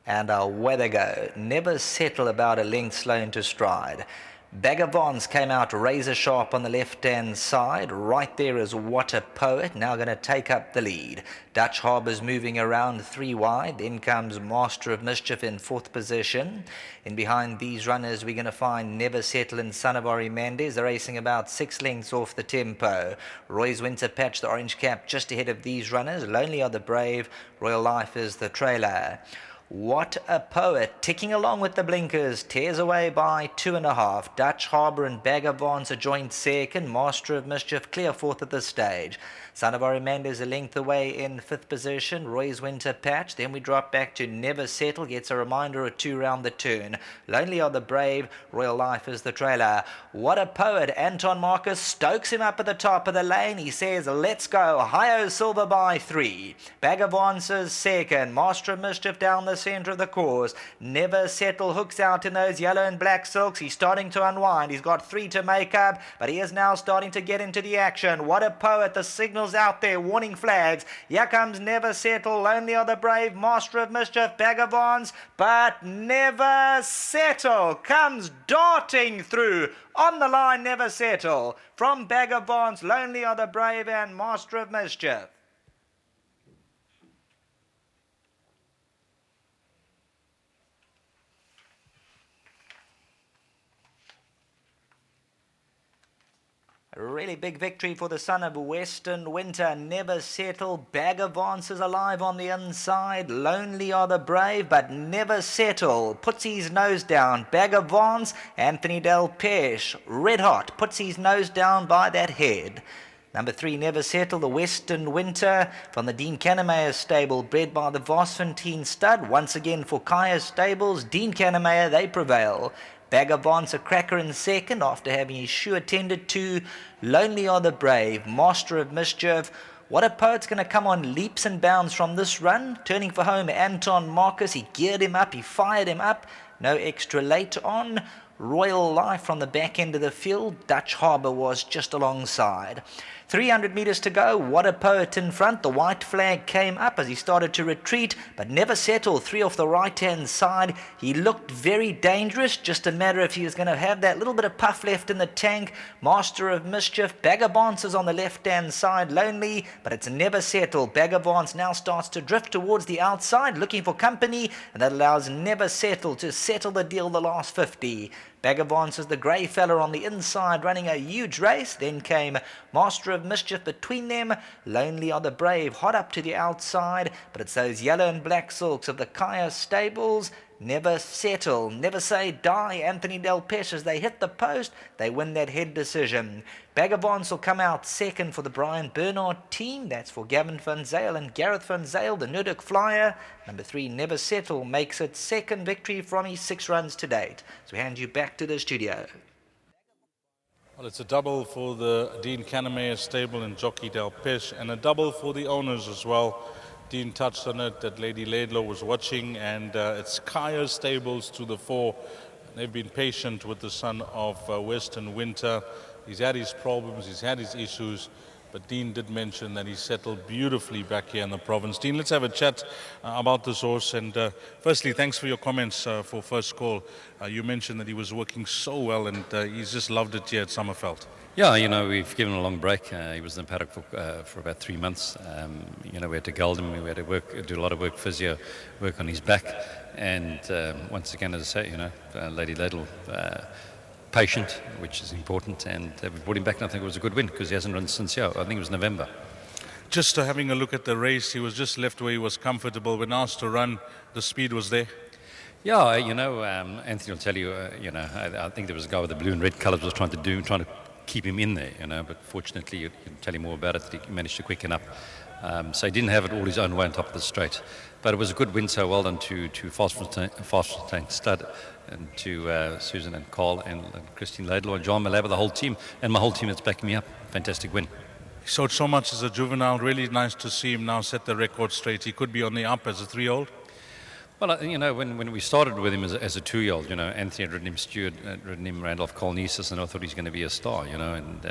And away they go. Never Settle about a length slow into stride. Vagabonds came out razor sharp on the left-hand side. Right there is What a Poet, now going to take up the lead. Dutch Harbour's moving around 3 wide. Then comes Master of Mischief in 4th position. In behind these runners, we're going to find Never Settle and Son of Orymandes. They're racing about 6 lengths off the tempo. Roy's Winter Patch, the orange cap, just ahead of these runners. Lonely Are the Brave. Royal Life is the trailer. What a Poet, ticking along with the blinkers, tears away by 2.5. Dutch Harbour and Vagabonds are joint second. Master of Mischief clear 4th at this stage. Son of Orymandes a length away in 5th position. Roy's Winter Patch. Then we drop back to Never Settle. Gets a reminder or 2 round the turn. Lonely Are the Brave. Royal Life is the trailer. What a Poet. Anton Marcus stokes him up at the top of the lane. He says, let's go. Hi-O Silver by 3. Vagabonds is second. Master of Mischief down the centre of the course. Never Settle hooks out in those yellow and black silks. He's starting to unwind. He's got 3 to make up, but he is now starting to get into the action. What a Poet. The signals out there, warning flags. Here comes Never Settle. Lonely Are the Brave. Master of Mischief. Vagabonds, but Never Settle comes darting through. On the line, Never Settle. From Vagabonds, Lonely Are the Brave and Master of Mischief. A really big victory for the son of Western Winter. Never Settle. Vagabonds is alive on the inside. Lonely Are the Brave, but Never Settle puts his nose down. Vagabonds, Anthony Del Pesh, red hot, puts his nose down by that head. Number 3, Never Settle, the Western Winter from the Dean Cannemeyer stable, bred by the Vosfontein stud. Once again for Kaya stables, Dean Cannemeyer, they prevail. Vagabonds a cracker in second after having his shoe attended to. Lonely Are the Brave. Master of Mischief. What a Poet's going to come on leaps and bounds from this run. Turning for home, Anton Marcus. He geared him up. He fired him up. No extra late on. Royal Life from the back end of the field. Dutch Harbour was just alongside. 300 metres to go. What a Poet in front. The white flag came up as he started to retreat, but Never Settle, 3 off the right-hand side. He looked very dangerous. Just a matter if he was going to have that little bit of puff left in the tank. Master of Mischief. Vagabonds is on the left-hand side. Lonely, but it's Never Settle. Vagabonds now starts to drift towards the outside, looking for company, and that allows Never Settle to settle the deal the last 50. Vagabonds is the grey fella on the inside running a huge race. Then came Master of Mischief between them. Lonely Are the Brave hot up to the outside, but it's those yellow and black silks of the Kaya stables. Never Settle, Never Say Die. Anthony Del Pesh, as they hit the post, they win that head decision. Vagabonds will come out second for the Brian Bernard team. That's for Gavin van Zyl and Gareth van Zyl, the Nuduk flyer. Number 3, Never Settle, makes its second victory from his 6 runs to date. So we hand you back to the studio. Well, it's a double for the Dean Cannemeyer stable and jockey Del Pesh, and a double for the owners as well. Dean touched on it that Lady Laidlaw was watching, and it's Kaya stables to the fore. They've been patient with the son of Western Winter. He's had his problems, he's had his issues, but Dean did mention that he settled beautifully back here in the province. Dean, let's have a chat about this horse. And firstly, thanks for your comments for First Call. You mentioned that he was working so well, and he's just loved it here at Summerveld. Yeah, you know, we've given him a long break. He was in the paddock for about 3 months. You know, we had to geld him, we had to do a lot of work, physio, work on his back. And once again, as I say, you know, Lady Laidlaw, patient, which is important. And we brought him back, and I think it was a good win because he hasn't run since, I think it was November. Just having a look at the race, he was just left where he was comfortable. When asked to run, the speed was there. Yeah, you know, Anthony will tell you, you know, I think there was a guy with the blue and red colours was trying to keep him in there, you know, but fortunately, you can tell you more about it, that he managed to quicken up. So he didn't have it all his own way on top of the straight. But it was a good win, so well done to Vosfontein Stud and to Susan and Carl and Christine Laidlaw and John Malaba, the whole team, and my whole team that's backing me up. Fantastic win. He showed so much as a juvenile. Really nice to see him now set the record straight. He could be on the up as a 3-year-old. Well, you know, when we started with him as a 2-year-old, you know, Anthony had ridden him Stewart, had ridden him Randolph Colnesis, and I thought he's going to be a star, you know. And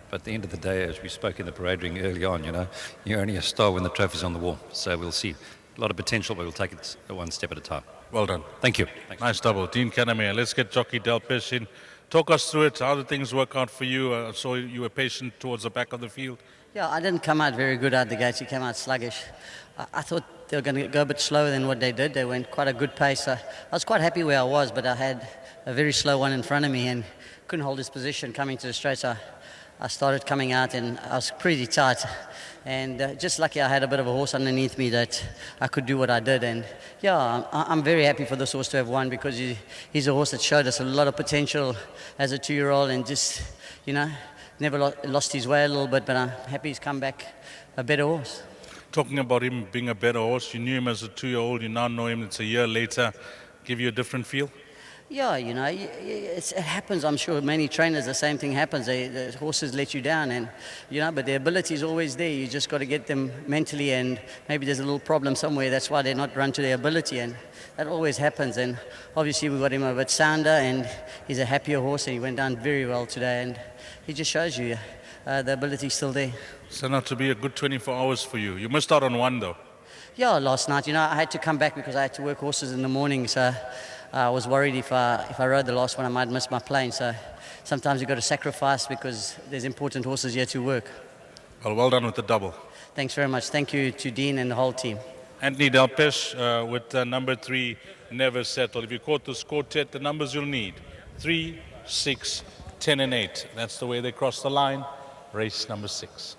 but at the end of the day, as we spoke in the parade ring early on, you know, you're only a star when the trophy's on the wall. So we'll see. a lot of potential, but we'll take it one step at a time. Well done. Thank you. Thanks. Nice double. Dean Canamere. Let's get jockey Del Pish in. Talk us through it. How did things work out for you? I saw you were patient towards the back of the field. Yeah, I didn't come out very good out the gates. He came out sluggish. I thought they were going to go a bit slower than what they did. They went quite a good pace. I was quite happy where I was, but I had a very slow one in front of me and couldn't hold his position coming to the straight. So I started coming out and I was pretty tight. And just lucky I had a bit of a horse underneath me that I could do what I did. And yeah, I'm very happy for this horse to have won because he's a horse that showed us a lot of potential as a 2-year-old and just, never lost his way a little bit, but I'm happy he's come back a better horse. Talking about him being a better horse, you knew him as a 2-year-old, you now know him, it's a year later. Give you a different feel? Yeah, it happens. I'm sure many trainers, the same thing happens. The horses let you down, and but their ability is always there. You just got to get them mentally, and maybe there's a little problem somewhere. That's why they're not run to their ability, and that always happens. And obviously we got him a bit sounder, and he's a happier horse, and he went down very well today, and he just shows you the ability's still there. So not to be a good 24 hours for you. You missed out on one though. Yeah, last night. I had to come back because I had to work horses in the morning, so I was worried if I rode the last one, I might miss my plane. So sometimes you've got to sacrifice because there's important horses here to work. Well done with the double. Thanks very much. Thank you to Dean and the whole team. Anthony Del Pish with number 3, Never Settle. If you caught this quartet, the numbers you'll need: 3, 6, 10 and 8. That's the way they cross the line. Race number 6.